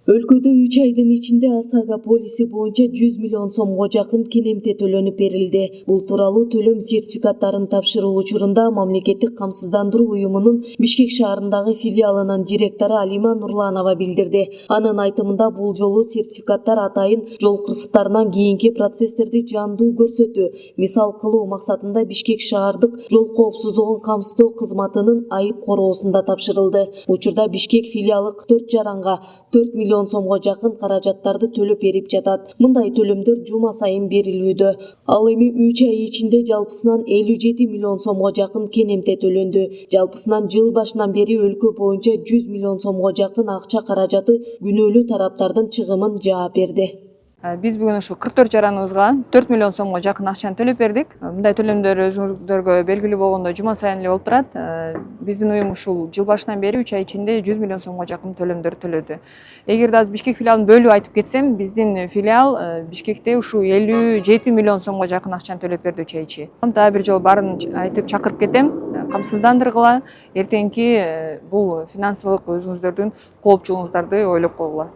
Өлкөдө 3 айдын ичинде АСАГА полиси боюнча 100 миллион сомго жакын кенемте төлөнүп берилди. Бул тууралуу төлөм сертификаттарын тапшыруу учурунда мамлекеттик камсыздандыруу уюмунун Бишкек шаарындагы филиалынын директору Алима Нурланова билдирди. Анын айтымында бул жолу сертификаттар атайын жол кырсыктарынан кийинки процесстерди жандуу көрсөтүү, мисал кылуу максатында Бишкек шаардык жол коопсуздугун камсыздоо кызматынын айып короосунда тапшырылды. Учурда Бишкек филиалы 4 жаранга 4 миллион сомго жакын каражаттарды төлөп берип жатат. Мындай төлөмдөр жума сайын берилүүдө. Ал эми 3 ай ичинде жалпысынан 57 миллион сомго жакын кенемте төлөндү. Жалпысынан жыл башынан бери өлкө боюнча 100 миллион сомго жакын акча каражаты күнөөлүү тараптардын чыгымын жаап берди. Биз бүгүн ушу 44 жараныбызга 4 миллион сомго жакын акчаны төлөп бердик. Мындай төлөмдөр өзүңүздөргө белгилүү болгондой жума сайын эле болуп турат. Биздин уюм ушул жыл башынан бери 3 ай ичинде 100 миллион сомго жакын төлөмдөрдү төлөдү. Эгерде азыр Бишкек филиалын бөлүп айтып кетсем, биздин филиал Бишкекте ушу 57 миллион сомго жакын акчаны төлөп берди 3 ай ичи. Дагы бир жолу баарын айтып чакырып кетем. Камсыздандыргыла, эртеңки бул финансылык өзүңүздөрдүн коопчулугуңуздарды ойлоп койгула.